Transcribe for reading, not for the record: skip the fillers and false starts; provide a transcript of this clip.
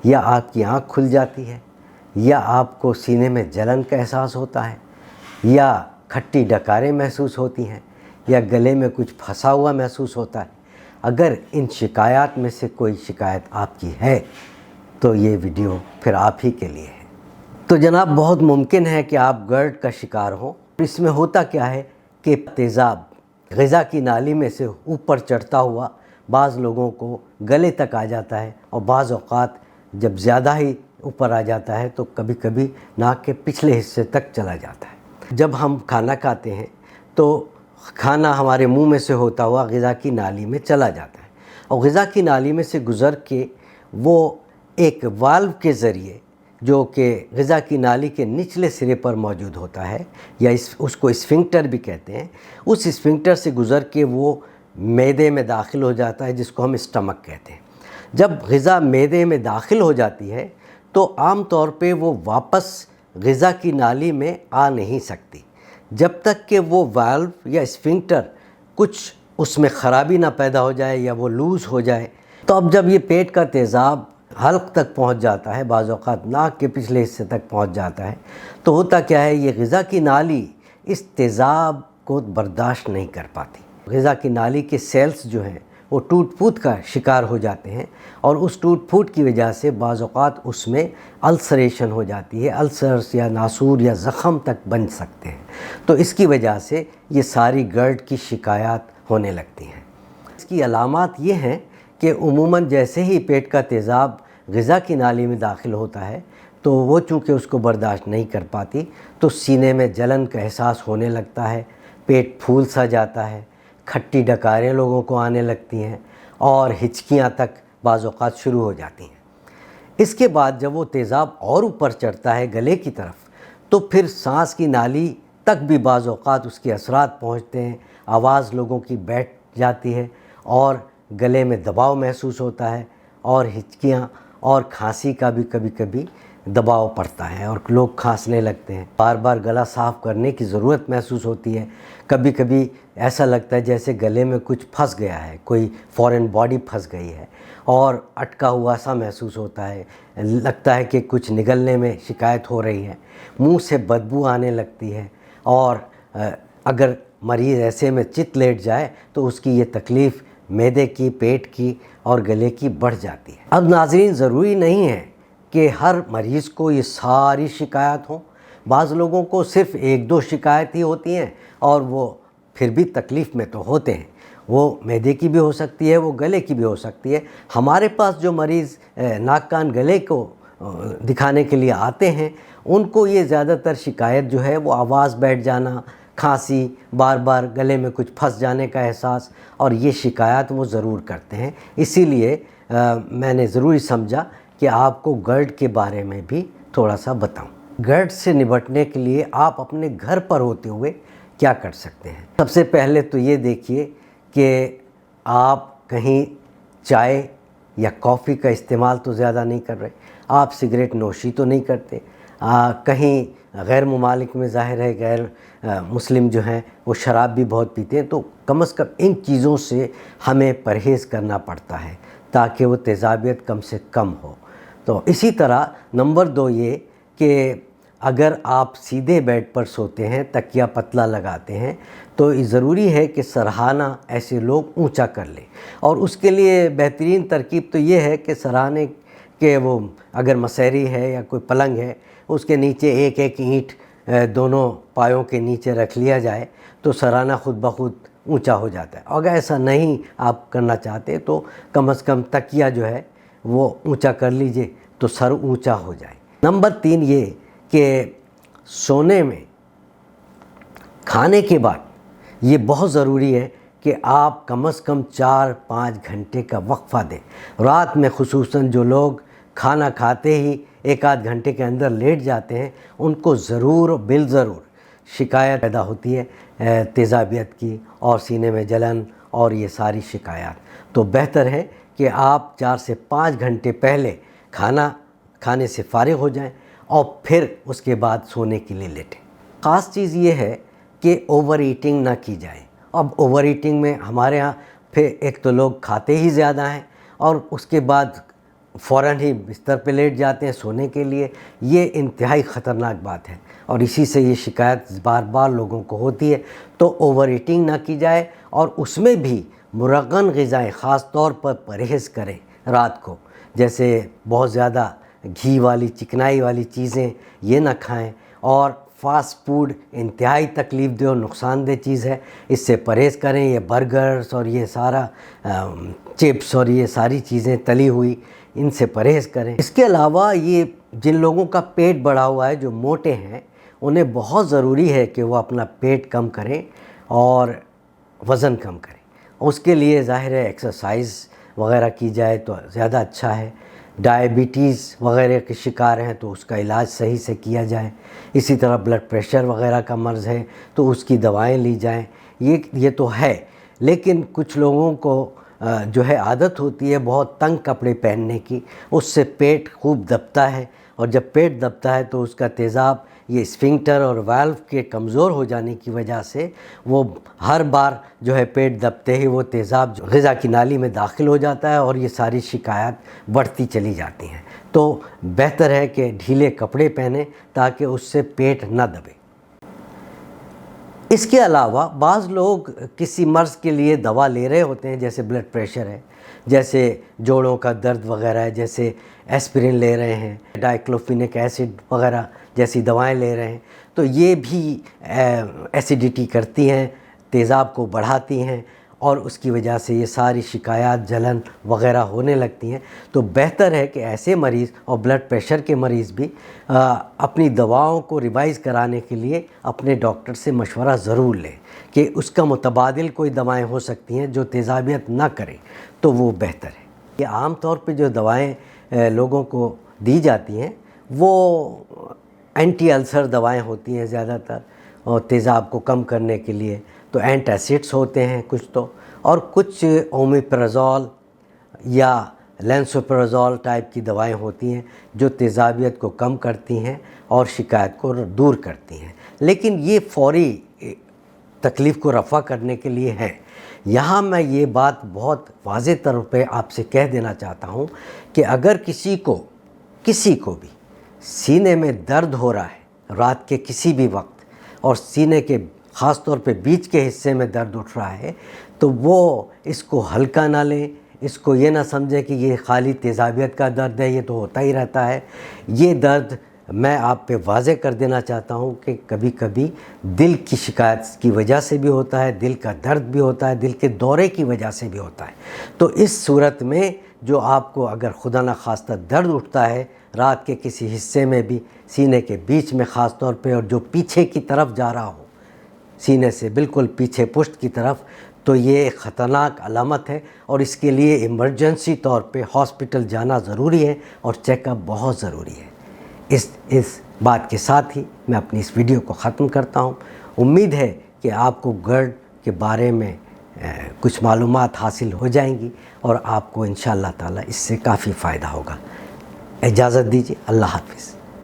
یا آپ کی آنکھ کھل جاتی ہے، یا آپ کو سینے میں جلن کا احساس ہوتا ہے، یا کھٹی ڈکاریں محسوس ہوتی ہیں، یا گلے میں کچھ پھنسا ہوا محسوس ہوتا ہے، اگر ان شکایات میں سے کوئی شکایت آپ کی ہے تو یہ ویڈیو پھر آپ ہی کے لیے ہے۔ تو جناب بہت ممکن ہے کہ آپ گرڈ کا شکار ہوں۔ اس میں ہوتا کیا ہے کہ تیزاب غذا کی نالی میں سے اوپر چڑھتا ہوا بعض لوگوں کو گلے تک آ جاتا ہے، اور بعض اوقات جب زیادہ ہی اوپر آ جاتا ہے تو کبھی کبھی ناک کے پچھلے حصے تک چلا جاتا ہے۔ جب ہم کھانا کھاتے ہیں تو کھانا ہمارے منہ میں سے ہوتا ہوا غذا کی نالی میں چلا جاتا ہے، اور غذا کی نالی میں سے گزر کے وہ ایک والو کے ذریعے جو کہ غذا کی نالی کے نچلے سرے پر موجود ہوتا ہے، یا اس کو اسفنکٹر بھی کہتے ہیں، اس اسفنکٹر سے گزر کے وہ معدے میں داخل ہو جاتا ہے، جس کو ہم اسٹمک کہتے ہیں۔ جب غذا معدے میں داخل ہو جاتی ہے تو عام طور پہ وہ واپس غذا کی نالی میں آ نہیں سکتی جب تک کہ وہ والو یا اسفنکٹر کچھ اس میں خرابی نہ پیدا ہو جائے یا وہ لوز ہو جائے۔ تو اب جب یہ پیٹ کا تیزاب حلق تک پہنچ جاتا ہے، بعض اوقات ناک کے پچھلے حصے تک پہنچ جاتا ہے، تو ہوتا کیا ہے، یہ غذا کی نالی اس تیزاب کو برداشت نہیں کر پاتی۔ غذا کی نالی کے سیلز جو ہیں وہ ٹوٹ پھوٹ کا شکار ہو جاتے ہیں، اور اس ٹوٹ پھوٹ کی وجہ سے بعض اوقات اس میں السریشن ہو جاتی ہے، السرس یا ناسور یا زخم تک بن سکتے ہیں۔ تو اس کی وجہ سے یہ ساری گرڈ کی شکایات ہونے لگتی ہیں۔ اس کی علامات یہ ہیں کہ عموماً جیسے ہی پیٹ کا تیزاب غذا کی نالی میں داخل ہوتا ہے تو وہ چونکہ اس کو برداشت نہیں کر پاتی تو سینے میں جلن کا احساس ہونے لگتا ہے، پیٹ پھول سا جاتا ہے، کھٹی ڈکاریں لوگوں کو آنے لگتی ہیں، اور ہچکیاں تک بعض اوقات شروع ہو جاتی ہیں۔ اس کے بعد جب وہ تیزاب اور اوپر چڑھتا ہے گلے کی طرف تو پھر سانس کی نالی تک بھی بعض اوقات اس کے اثرات پہنچتے ہیں، آواز لوگوں کی بیٹھ جاتی ہے، اور گلے میں دباؤ محسوس ہوتا ہے، اور ہچکیاں اور کھانسی کا بھی کبھی کبھی دباؤ پڑتا ہے، اور لوگ کھانسنے لگتے ہیں۔ بار بار گلا صاف کرنے کی ضرورت محسوس ہوتی ہے، کبھی کبھی ایسا لگتا ہے جیسے گلے میں کچھ پھنس گیا ہے، کوئی فورن باڈی پھنس گئی ہے، اور اٹکا ہوا سا محسوس ہوتا ہے، لگتا ہے کہ کچھ نگلنے میں شکایت ہو رہی ہے، منہ سے بدبو آنے لگتی ہے، اور اگر مریض ایسے میں چت لیٹ جائے تو اس کی یہ تکلیف معدے کی، پیٹ کی اور گلے کی بڑھ جاتی ہے۔ اب ناظرین، ضروری نہیں ہے کہ ہر مریض کو یہ ساری شکایات ہوں، بعض لوگوں کو صرف ایک دو شکایت ہی ہوتی ہیں اور وہ پھر بھی تکلیف میں تو ہوتے ہیں، وہ معدے کی بھی ہو سکتی ہے، وہ گلے کی بھی ہو سکتی ہے۔ ہمارے پاس جو مریض ناک کان گلے کو دکھانے کے لیے آتے ہیں ان کو یہ زیادہ تر شکایت جو ہے وہ آواز بیٹھ جانا، کھانسی، بار بار گلے میں کچھ پھنس جانے کا احساس، اور یہ شکایات وہ ضرور کرتے ہیں۔ اسی لیے میں نے ضروری سمجھا کہ آپ کو گرڈ کے بارے میں بھی تھوڑا سا بتاؤں۔ گرڈ سے نمٹنے کے لیے آپ اپنے گھر پر ہوتے ہوئے کیا کر سکتے ہیں؟ سب سے پہلے تو یہ دیکھیے کہ آپ کہیں چائے یا کافی کا استعمال تو زیادہ نہیں کر رہے، آپ سگریٹ نوشی تو نہیں کرتے، کہیں غیر ممالک میں ظاہر ہے غیر مسلم جو ہیں وہ شراب بھی بہت پیتے ہیں، تو کم از کم ان چیزوں سے ہمیں پرہیز کرنا پڑتا ہے تاکہ وہ تیزابیت کم سے کم ہو۔ تو اسی طرح نمبر 2 یہ کہ اگر آپ سیدھے بیڈ پر سوتے ہیں، تکیہ پتلا لگاتے ہیں، تو ضروری ہے کہ سرہانہ ایسے لوگ اونچا کر لیں، اور اس کے لیے بہترین ترکیب تو یہ ہے کہ سرہانے کے وہ اگر مسیری ہے یا کوئی پلنگ ہے اس کے نیچے ایک ایک اینٹ دونوں پایوں کے نیچے رکھ لیا جائے تو سرہانہ خود بخود اونچا ہو جاتا ہے۔ اگر ایسا نہیں آپ کرنا چاہتے تو کم از کم تکیہ جو ہے وہ اونچا کر لیجئے تو سر اونچا ہو جائے۔ نمبر 3 یہ کہ سونے میں کھانے کے بعد یہ بہت ضروری ہے کہ آپ کم از کم 4-5 گھنٹے کا وقفہ دیں۔ رات میں خصوصاً جو لوگ کھانا کھاتے ہی 1-8 گھنٹے کے اندر لیٹ جاتے ہیں ان کو ضرور بالضرور شکایت پیدا ہوتی ہے تیزابیت کی اور سینے میں جلن اور یہ ساری شکایات۔ تو بہتر ہے کہ آپ 4 سے 5 گھنٹے پہلے کھانا کھانے سے فارغ ہو جائیں اور پھر اس کے بعد سونے کے لیے لیٹیں۔ خاص چیز یہ ہے کہ اوور ایٹنگ نہ کی جائے۔ اب اوور ایٹنگ میں ہمارے ہاں پھر ایک تو لوگ کھاتے ہی زیادہ ہیں اور اس کے بعد فوراً ہی بستر پہ لیٹ جاتے ہیں سونے کے لیے، یہ انتہائی خطرناک بات ہے، اور اسی سے یہ شکایت بار بار لوگوں کو ہوتی ہے۔ تو اوور ایٹنگ نہ کی جائے، اور اس میں بھی مرغن غذائیں خاص طور پر پرہیز کریں رات کو، جیسے بہت زیادہ گھی والی چکنائی والی چیزیں یہ نہ کھائیں، اور فاسٹ فوڈ انتہائی تکلیف دہ اور نقصان دہ چیز ہے، اس سے پرہیز کریں۔ یہ برگرز اور یہ سارا چپس اور یہ ساری چیزیں تلی ہوئی، ان سے پرہیز کریں۔ اس کے علاوہ یہ جن لوگوں کا پیٹ بڑھا ہوا ہے، جو موٹے ہیں، انہیں بہت ضروری ہے کہ وہ اپنا پیٹ کم کریں اور وزن کم کریں۔ اس کے لیے ظاہر ہے ایکسرسائز وغیرہ کی جائے تو زیادہ اچھا ہے۔ ڈائبٹیز وغیرہ کے شکار ہیں تو اس کا علاج صحیح سے کیا جائے۔ اسی طرح بلڈ پریشر وغیرہ کا مرض ہے تو اس کی دوائیں لی جائیں۔ یہ تو ہے، لیکن کچھ لوگوں کو جو ہے عادت ہوتی ہے بہت تنگ کپڑے پہننے کی، اس سے پیٹ خوب دبتا ہے، اور جب پیٹ دبتا ہے تو اس کا تیزاب یہ اسفنکٹر اور والو کے کمزور ہو جانے کی وجہ سے وہ ہر بار جو ہے پیٹ دبتے ہی وہ تیزاب غذا کی نالی میں داخل ہو جاتا ہے، اور یہ ساری شکایات بڑھتی چلی جاتی ہیں۔ تو بہتر ہے کہ ڈھیلے کپڑے پہنیں تاکہ اس سے پیٹ نہ دبے۔ اس کے علاوہ بعض لوگ کسی مرض کے لیے دوا لے رہے ہوتے ہیں، جیسے بلڈ پریشر ہے، جیسے جوڑوں کا درد وغیرہ ہے، جیسے ایسپرین لے رہے ہیں، ڈائکلوفینک ایسڈ وغیرہ جیسی دوائیں لے رہے ہیں، تو یہ بھی ایسیڈیٹی کرتی ہیں، تیزاب کو بڑھاتی ہیں، اور اس کی وجہ سے یہ ساری شکایات جلن وغیرہ ہونے لگتی ہیں۔ تو بہتر ہے کہ ایسے مریض اور بلڈ پریشر کے مریض بھی اپنی دواؤں کو ریوائز کرانے کے لیے اپنے ڈاکٹر سے مشورہ ضرور لیں کہ اس کا متبادل کوئی دوائیں ہو سکتی ہیں جو تیزابیت نہ کریں، تو وہ بہتر ہے۔ یہ عام طور پہ جو دوائیں لوگوں کو دی جاتی ہیں وہ اینٹی السر دوائیں ہوتی ہیں زیادہ تر، اور تیزاب کو کم کرنے کے لیے تو اینٹ ایسڈس ہوتے ہیں کچھ تو، اور کچھ اومیپرازول یا لینسوپرازول ٹائپ کی دوائیں ہوتی ہیں جو تیزابیت کو کم کرتی ہیں اور شکایت کو دور کرتی ہیں، لیکن یہ فوری تکلیف کو رفع کرنے کے لیے ہے۔ یہاں میں یہ بات بہت واضح طور پہ آپ سے کہہ دینا چاہتا ہوں کہ اگر کسی کو بھی سینے میں درد ہو رہا ہے رات کے کسی بھی وقت، اور سینے کے خاص طور پہ بیچ کے حصے میں درد اٹھ رہا ہے، تو وہ اس کو ہلکا نہ لیں، اس کو یہ نہ سمجھے کہ یہ خالی تیزابیت کا درد ہے، یہ تو ہوتا ہی رہتا ہے۔ یہ درد میں آپ پہ واضح کر دینا چاہتا ہوں کہ کبھی کبھی دل کی شکایت کی وجہ سے بھی ہوتا ہے، دل کا درد بھی ہوتا ہے، دل کے دورے کی وجہ سے بھی ہوتا ہے۔ تو اس صورت میں جو آپ کو اگر خدا نخواستہ درد اٹھتا ہے رات کے کسی حصے میں بھی، سینے کے بیچ میں خاص طور پہ، اور جو پیچھے کی طرف جا رہا ہو، سینے سے بالکل پیچھے پشت کی طرف، تو یہ ایک خطرناک علامت ہے، اور اس کے لیے ایمرجنسی طور پہ ہاسپٹل جانا ضروری ہے، اور چیک اپ بہت ضروری ہے۔ اس بات کے ساتھ ہی میں اپنی اس ویڈیو کو ختم کرتا ہوں۔ امید ہے کہ آپ کو گرڈ کے بارے میں کچھ معلومات حاصل ہو جائیں گی، اور آپ کو انشاءاللہ تعالی اس سے کافی فائدہ ہوگا۔ اجازت دیجیے، اللہ حافظ۔